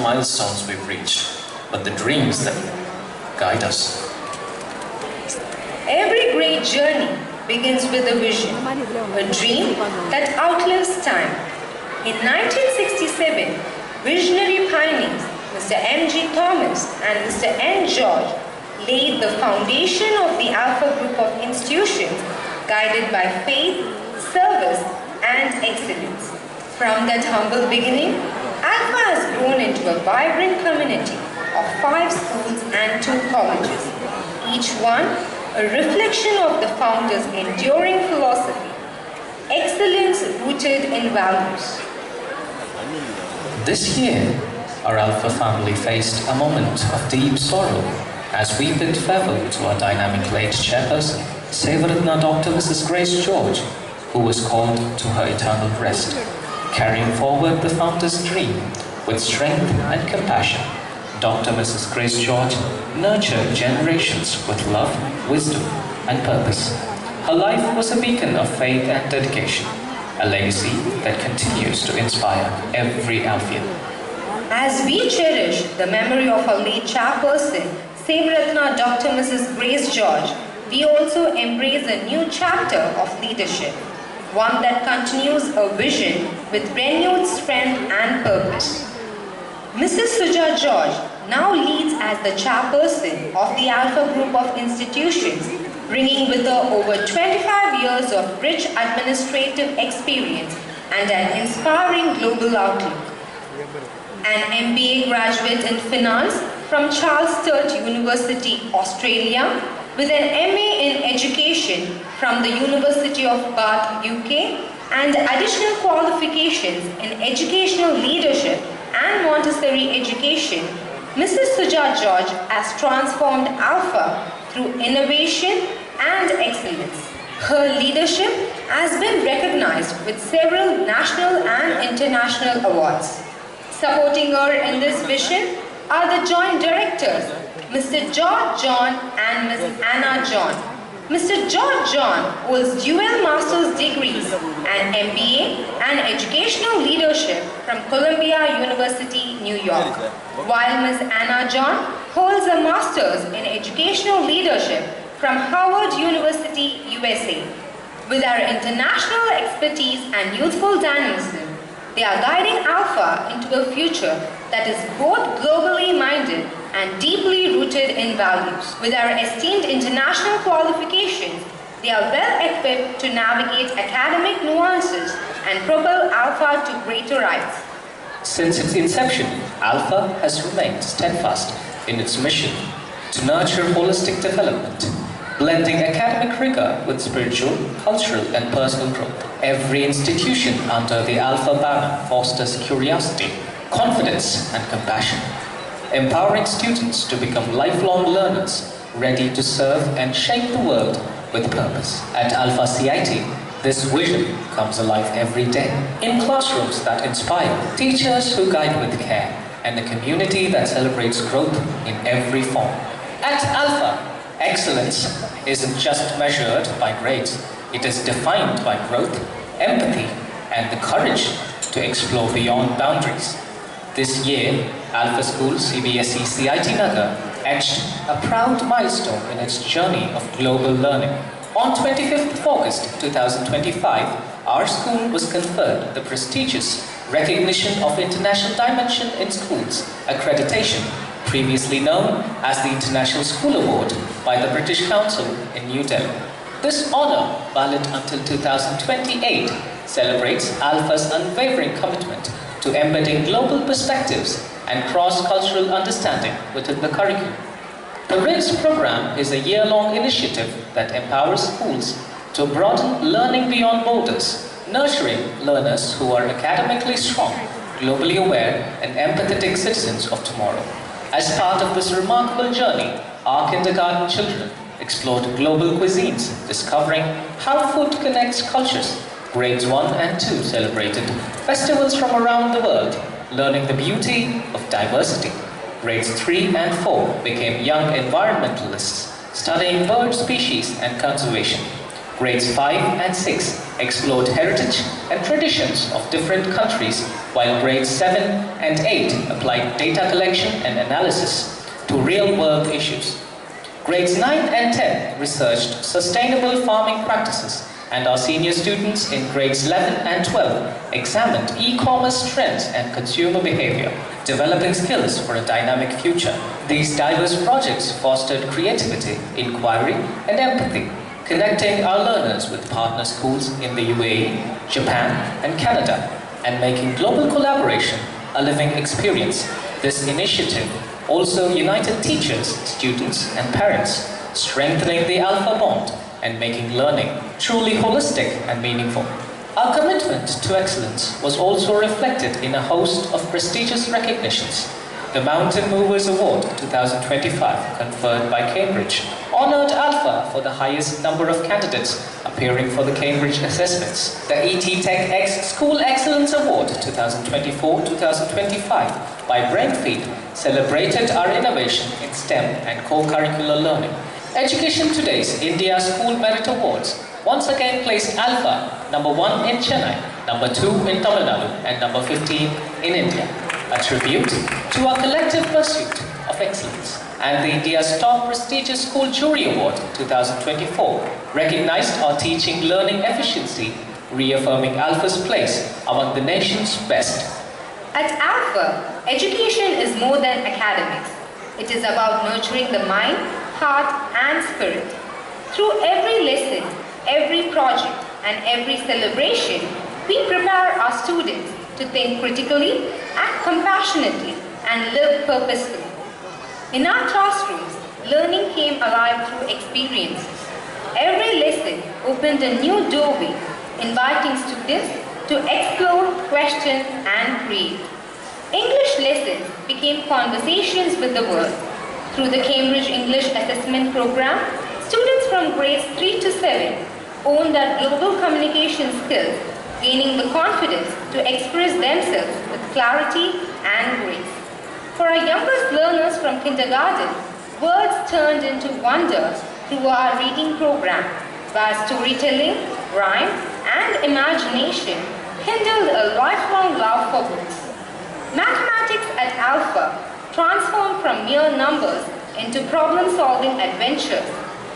milestones we've reached, but the dreams that guide us. Every great journey begins with a vision, a dream that outlives time. In 1967, visionary pioneers Mr. M.G. Thomas and Mr. N. George laid the foundation of the Alpha Group of institutions guided by faith, service, and excellence. From that humble beginning, Alpha has grown into a vibrant community of 5 schools and 2 colleges, each one a reflection of the founders' enduring philosophy, excellence rooted in values. This year, our Alpha family faced a moment of deep sorrow as we bid farewell to our dynamic late chairperson, Sevaratna Dr. Mrs. Grace George, who was called to her eternal rest, carrying forward the founder's dream with strength and compassion. Dr. Mrs. Grace George nurtured generations with love, wisdom, and purpose. Her life was a beacon of faith and dedication, a legacy that continues to inspire every Alphian. As we cherish the memory of our late chairperson, Sevaratna Dr. Mrs. Grace George, we also embrace a new chapter of leadership, one that continues a vision with renewed strength and purpose. Mrs. Suja George now leads as the chairperson of the Alpha Group of institutions, bringing with her over 25 years of rich administrative experience and an inspiring global outlook. An MBA graduate in finance from Charles Sturt University, Australia, with an MA in education from the University of Bath, UK, and additional qualifications in educational leadership and Montessori education, Mrs. Suja George has transformed Alpha through innovation and excellence. Her leadership has been recognized with several national and international awards. Supporting her in this vision are the joint directors, Mr. George John and Ms. Anna John. Mr. George John holds dual master's degrees and MBA and educational leadership from Columbia University, New York, while Ms. Anna John holds a master's in educational leadership from Howard University, USA. With our international expertise and youthful dynamism, they are guiding Alpha into a future that is both globally minded and deeply rooted in values. With our esteemed international qualifications, they are well equipped to navigate academic nuances and propel Alpha to greater heights. Since its inception, Alpha has remained steadfast in its mission to nurture holistic development, blending academic rigor with spiritual, cultural, and personal growth. Every institution under the Alpha banner fosters curiosity, confidence, and compassion, empowering students to become lifelong learners, ready to serve and shape the world with purpose. At Alpha CIT, this vision comes alive every day, in classrooms that inspire, teachers who guide with care, and a community that celebrates growth in every form. At Alpha, excellence isn't just measured by grades, it is defined by growth, empathy, and the courage to explore beyond boundaries. This year, Alpha School CBSE CIT Nagar etched a proud milestone in its journey of global learning. On 25th of August 2025, our school was conferred the prestigious Recognition of International Dimension in Schools accreditation, previously known as the International School Award, by the British Council in New Delhi. This honor, valid until 2028, celebrates Alpha's unwavering commitment to embedding global perspectives and cross-cultural understanding within the curriculum. The RIDS program is a year-long initiative that empowers schools to broaden learning beyond borders, nurturing learners who are academically strong, globally aware, and empathetic citizens of tomorrow. As part of this remarkable journey, our kindergarten children explored global cuisines, discovering how food connects cultures. Grades 1 and 2 celebrated festivals from around the world, learning the beauty of diversity. Grades 3 and 4 became young environmentalists, studying bird species and conservation. Grades 5 and 6 explored heritage and traditions of different countries, while grades 7 and 8 applied data collection and analysis to real-world issues. Grades 9 and 10 researched sustainable farming practices, and our senior students in grades 11 and 12 examined e-commerce trends and consumer behavior, developing skills for a dynamic future. These diverse projects fostered creativity, inquiry, and empathy, connecting our learners with partner schools in the UAE, Japan, and Canada, and making global collaboration a living experience. This initiative also united teachers, students, and parents, strengthening the Alpha bond and making learning truly holistic and meaningful. Our commitment to excellence was also reflected in a host of prestigious recognitions. The Mountain Movers Award 2025, conferred by Cambridge, honored Alpha for the highest number of candidates appearing for the Cambridge assessments. The ET Tech X School Excellence Award 2024-2025 by Brainfeed celebrated our innovation in STEM and co-curricular learning. Education Today's India School Merit Awards once again placed Alpha number 1 in Chennai, number 2 in Tamil Nadu, and number 15 in India, a tribute to our collective pursuit of excellence. And the India's top prestigious School Jury Award 2024 recognized our teaching learning efficiency, reaffirming Alpha's place among the nation's best. At Alpha, education is more than academics. It is about nurturing the mind, heart, and spirit. Through every lesson, every project, and every celebration, we prepare our students to think critically, act compassionately, and live purposefully. In our classrooms, learning came alive through experiences. Every lesson opened a new doorway, inviting students to explore, question, and create. English lessons became conversations with the world. Through the Cambridge English Assessment Program, students from grades 3 to 7 own their global communication skills, gaining the confidence to express themselves with clarity and grace. For our youngest learners from kindergarten, words turned into wonder through our reading program, where storytelling, rhyme, and imagination kindled a lifelong love for books. Mathematics at Alpha transformed from mere numbers into problem-solving adventures.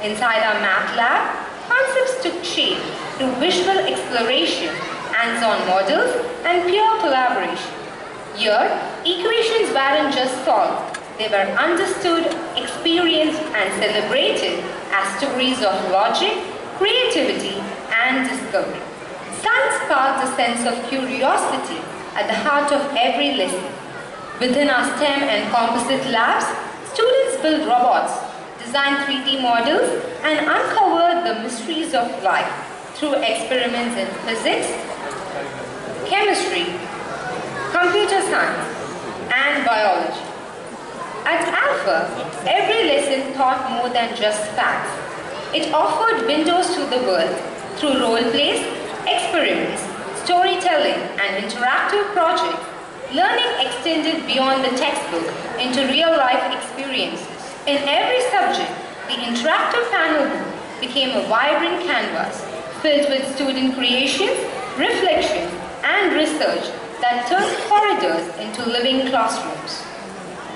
Inside our math lab, concepts took shape through visual exploration, hands-on models, and pure collaboration. Here, equations weren't just solved, they were understood, experienced, and celebrated as stories of logic, creativity, and discovery. Science sparked a sense of curiosity at the heart of every lesson. Within our STEM and composite labs, students built robots, designed 3D models, and uncovered the mysteries of life through experiments in physics, chemistry, computer science, and biology. At Alpha, every lesson taught more than just facts. It offered windows to the world through role plays, experiments, storytelling, and interactive projects. Learning extended beyond the textbook into real-life experiences. In every subject, the interactive panel book became a vibrant canvas filled with student creations, reflections, and research that turned corridors into living classrooms.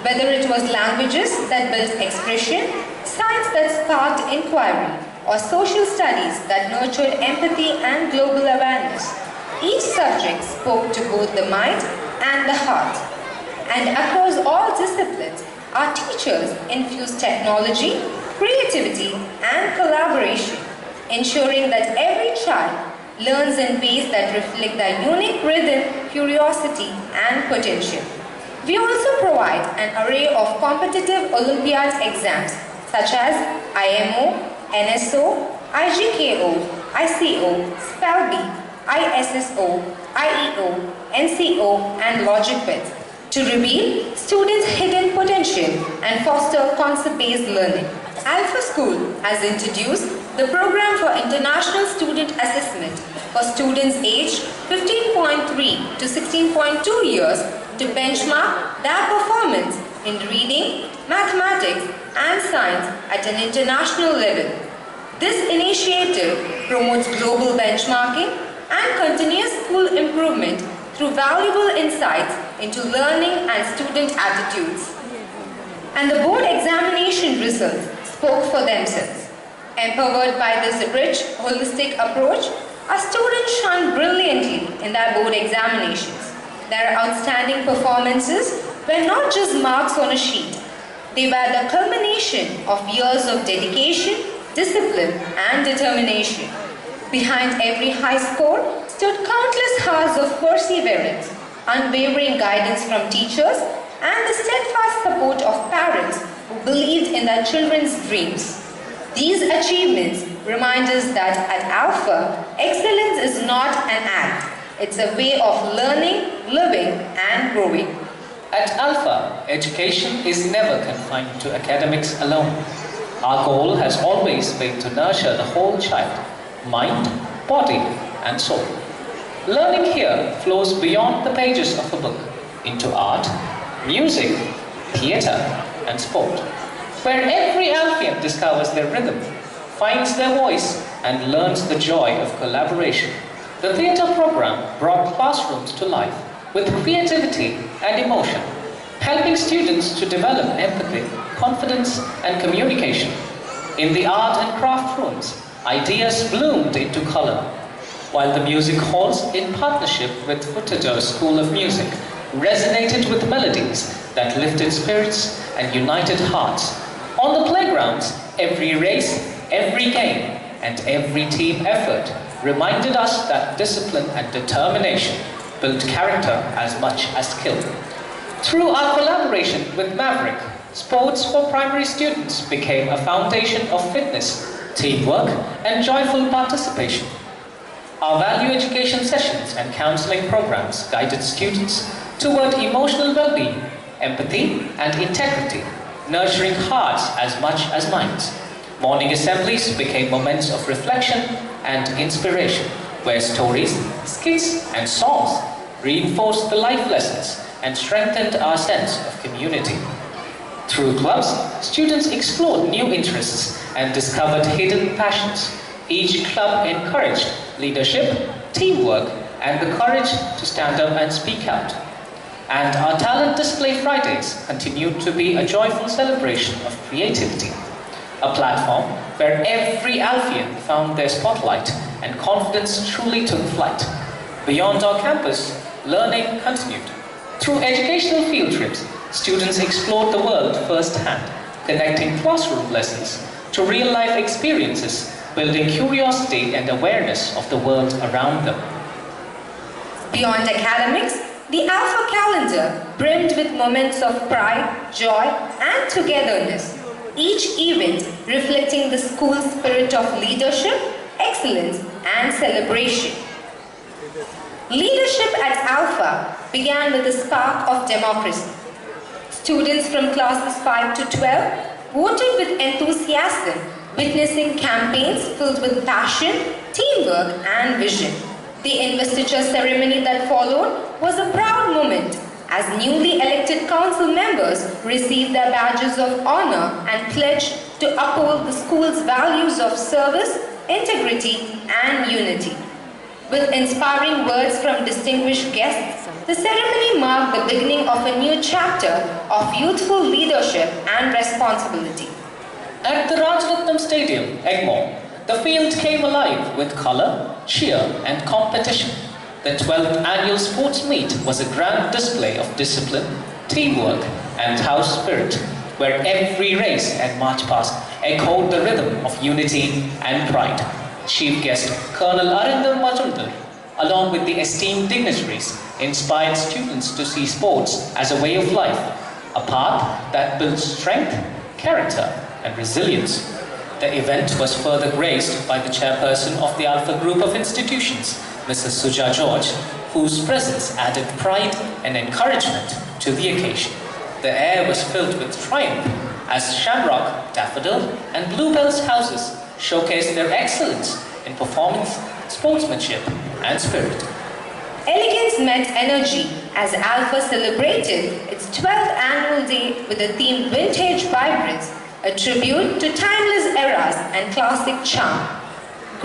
Whether it was languages that built expression, science that sparked inquiry, or social studies that nurtured empathy and global awareness, each subject spoke to both the mind and the heart. And across all disciplines, our teachers infused technology, creativity, and collaboration, ensuring that every child learns in ways that reflect their unique rhythm, curiosity, and potential. We also provide an array of competitive Olympiad exams such as IMO, NSO, IGKO, ICO, SPELBI, ISSO, IEO, NCO, and LogicWith to reveal students' hidden potential and foster concept-based learning. Alpha School has introduced the Program for International Student Assessment for students aged 15.3 to 16.2 years to benchmark their performance in reading, mathematics, and science at an international level. This initiative promotes global benchmarking and continuous school improvement through valuable insights into learning and student attitudes. And the board examination results spoke for themselves. Empowered by this rich, holistic approach, our students shone brilliantly in their board examinations. Their outstanding performances were not just marks on a sheet. They were the culmination of years of dedication, discipline, and determination. Behind every high score stood countless hours of perseverance, unwavering guidance from teachers, and the steadfast support of parents who believed in their children's dreams. These achievements remind us that at Alpha, excellence is not an act. It's a way of learning, living, and growing. At Alpha, education is never confined to academics alone. Our goal has always been to nurture the whole child, mind, body, and soul. Learning here flows beyond the pages of a book into art, music, theatre, and sport, where every Alphian discovers their rhythm, finds their voice, and learns the joy of collaboration. The theatre program brought classrooms to life with creativity and emotion, helping students to develop empathy, confidence, and communication. In the art and craft rooms, ideas bloomed into color, while the music halls, in partnership with Uttadar School of Music, resonated with melodies that lifted spirits and united hearts. On the playgrounds, every race, every game, and every team effort reminded us that discipline and determination build character as much as skill. Through our collaboration with Maverick, sports for primary students became a foundation of fitness, teamwork, and joyful participation. Our value education sessions and counseling programs guided students toward emotional well-being, empathy, and integrity, nurturing hearts as much as minds. Morning assemblies became moments of reflection and inspiration, where stories, skits, and songs reinforced the life lessons and strengthened our sense of community. Through clubs, students explored new interests and discovered hidden passions. Each club encouraged leadership, teamwork, and the courage to stand up and speak out. And our Talent Display Fridays continued to be a joyful celebration of creativity, a platform where every Alphian found their spotlight and confidence truly took flight. Beyond our campus, learning continued. Through educational field trips, students explored the world firsthand, connecting classroom lessons to real-life experiences, building curiosity and awareness of the world around them. Beyond academics, the Alpha calendar brimmed with moments of pride, joy, and togetherness, each event reflecting the school's spirit of leadership, excellence, and celebration. Leadership at Alpha began with a spark of democracy. Students from classes 5 to 12 voted with enthusiasm, witnessing campaigns filled with passion, teamwork, and vision. The investiture ceremony that followed was a proud moment as newly elected council members received their badges of honor and pledged to uphold the school's values of service, integrity, and unity. With inspiring words from distinguished guests, the ceremony marked the beginning of a new chapter of youthful leadership and responsibility. At the Rajaratnam Stadium, Egmore, the field came alive with colour, cheer, and competition. The 12th annual sports meet was a grand display of discipline, teamwork, and house spirit, where every race and march past echoed the rhythm of unity and pride. Chief guest Colonel Arindam Majumdar, along with the esteemed dignitaries, inspired students to see sports as a way of life, a path that builds strength, character, and resilience. The event was further graced by the chairperson of the Alpha Group of Institutions, Mrs. Suja George, whose presence added pride and encouragement to the occasion. The air was filled with triumph as Shamrock, Daffodil, and Bluebell's houses showcased their excellence in performance, sportsmanship, and spirit. Elegance met energy as Alpha celebrated its 12th annual day with the theme Vintage Vibrance, a tribute to timeless eras and classic charm.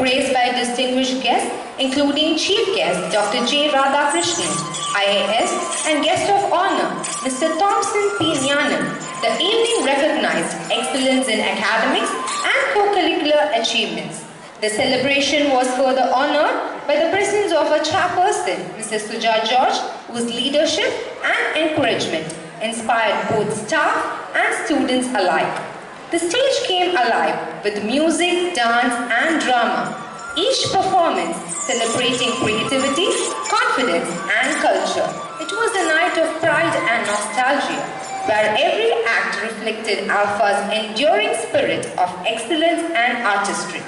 graced by distinguished guests including Chief Guest Dr. J. Radhakrishnan, IAS, and Guest of Honor Mr. Thompson P. Nyanam. The evening recognized excellence in academics and co-curricular achievements. The celebration was further honored by the presence of a chairperson, Mrs. Suja George, whose leadership and encouragement inspired both staff and students alike. The stage came alive with music, dance, and drama, each performance celebrating creativity, confidence, and culture. It was a night of pride and nostalgia, where every act reflected Alpha's enduring spirit of excellence and artistry.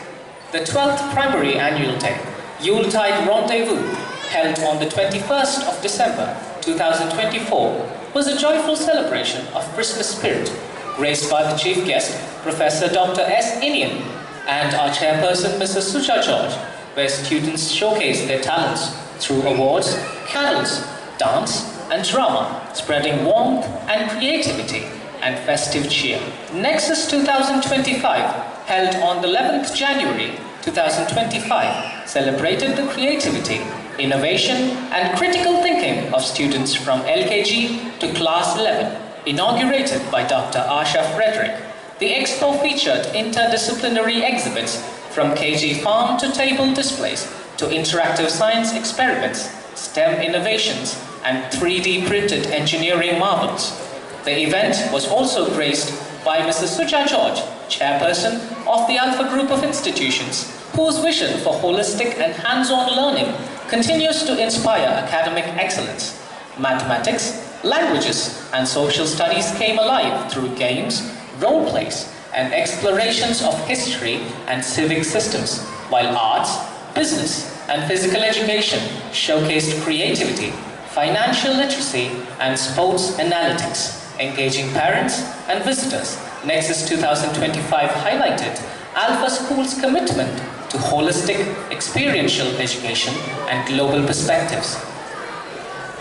The 12th Primary Annual Day, Yuletide Rendezvous, held on the 21st of December 2024, was a joyful celebration of Christmas spirit, graced by the Chief Guest, Professor Dr. S. Inian, and our Chairperson, Mrs. Suja George, where students showcased their talents through awards, carols, dance, and drama, spreading warmth and creativity and festive cheer. Nexus 2025, held on the 11th January 2025, celebrated the creativity, innovation, and critical thinking of students from LKG to Class 11, inaugurated by Dr. Asha Frederick. The expo featured interdisciplinary exhibits from KG farm to table displays to interactive science experiments, STEM innovations, and 3D printed engineering marvels. The event was also graced by Mrs. Suja George, chairperson of the Alpha Group of Institutions, whose vision for holistic and hands-on learning continues to inspire academic excellence. Mathematics, languages, and social studies came alive through games, role plays, and explorations of history and civic systems, while arts, business, and physical education showcased creativity, financial literacy, and sports analytics, engaging parents and visitors. Nexus 2025 highlighted Alpha School's commitment to holistic experiential education and global perspectives.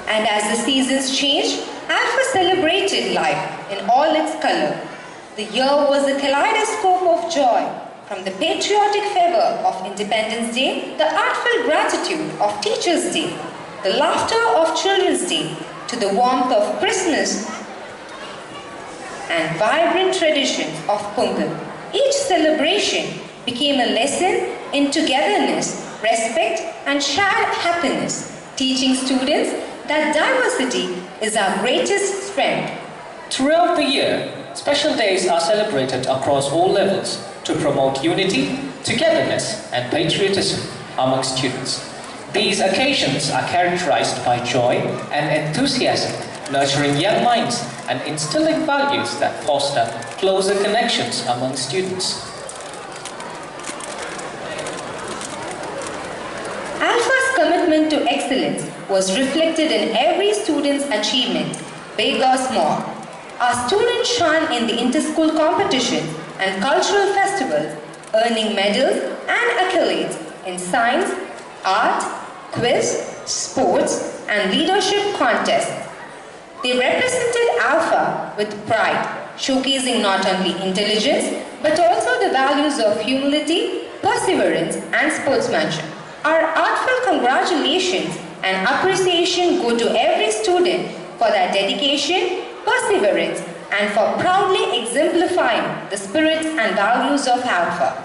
And as the seasons changed, Alpha celebrated life in all its color. The year was a kaleidoscope of joy, from the patriotic fervor of Independence Day, the artful gratitude of Teachers' Day, the laughter of Children's Day, to the warmth of Christmas and vibrant traditions of Pongal. Each celebration became a lesson in togetherness, respect, and shared happiness, teaching students that diversity is our greatest strength. Throughout the year, special days are celebrated across all levels to promote unity, togetherness, and patriotism among students. These occasions are characterized by joy and enthusiasm, nurturing young minds and instilling values that foster closer connections among students. Alpha's commitment to excellence was reflected in every student's achievement, big or small. Our students shone in the inter-school competitions and cultural festivals, earning medals and accolades in science, art, quiz, sports, and leadership contests. They represented Alpha with pride, showcasing not only intelligence, but also the values of humility, perseverance, and sportsmanship. Our artful congratulations and appreciation go to every student for their dedication, perseverance, and for proudly exemplifying the spirit and values of Alpha.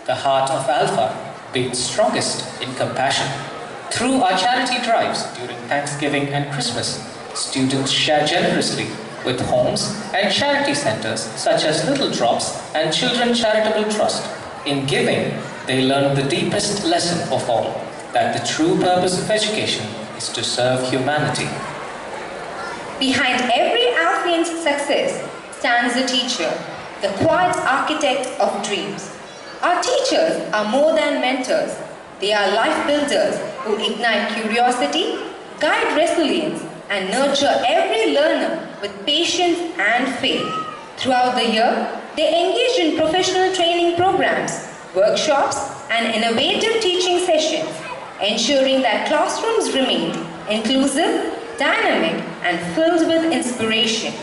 The heart of Alpha beats strongest in compassion. Through our charity drives during Thanksgiving and Christmas, students share generously with homes and charity centers such as Little Drops and Children Charitable Trust. In giving, they learn the deepest lesson of all, that the true purpose of education is to serve humanity. Behind every Alphian's success stands a teacher, the quiet architect of dreams. Our teachers are more than mentors. They are life builders who ignite curiosity, guide resilience, and nurture every learner with patience and faith. Throughout the year, they engage in professional training programs, workshops, and innovative teaching sessions, ensuring that classrooms remain inclusive, dynamic, and filled with inspiration.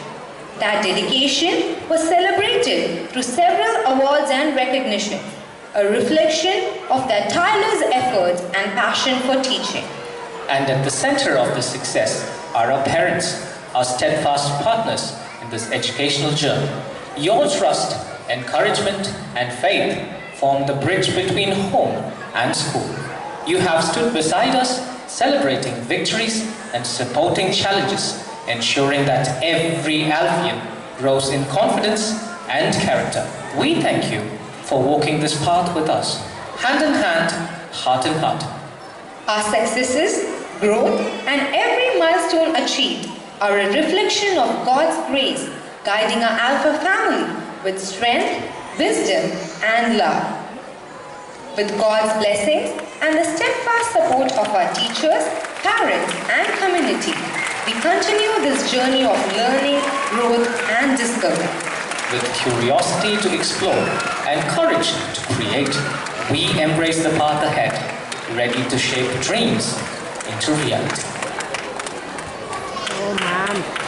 That dedication was celebrated through several awards and recognitions. a reflection of their tireless efforts and passion for teaching. And at the center of this success are our parents, our steadfast partners in this educational journey. Your trust, encouragement, and faith form the bridge between home and school. You have stood beside us, celebrating victories and supporting challenges, ensuring that every Alfian grows in confidence and character. We thank you for walking this path with us, hand in hand, heart in heart. Our successes, growth, and every milestone achieved are a reflection of God's grace, guiding our Alpha family with strength, wisdom, and love. With God's blessings and the steadfast support of our teachers, parents, and community, we continue this journey of learning, growth, and discovery. With curiosity to explore and courage to create, we embrace the path ahead, ready to shape dreams into reality. Oh man.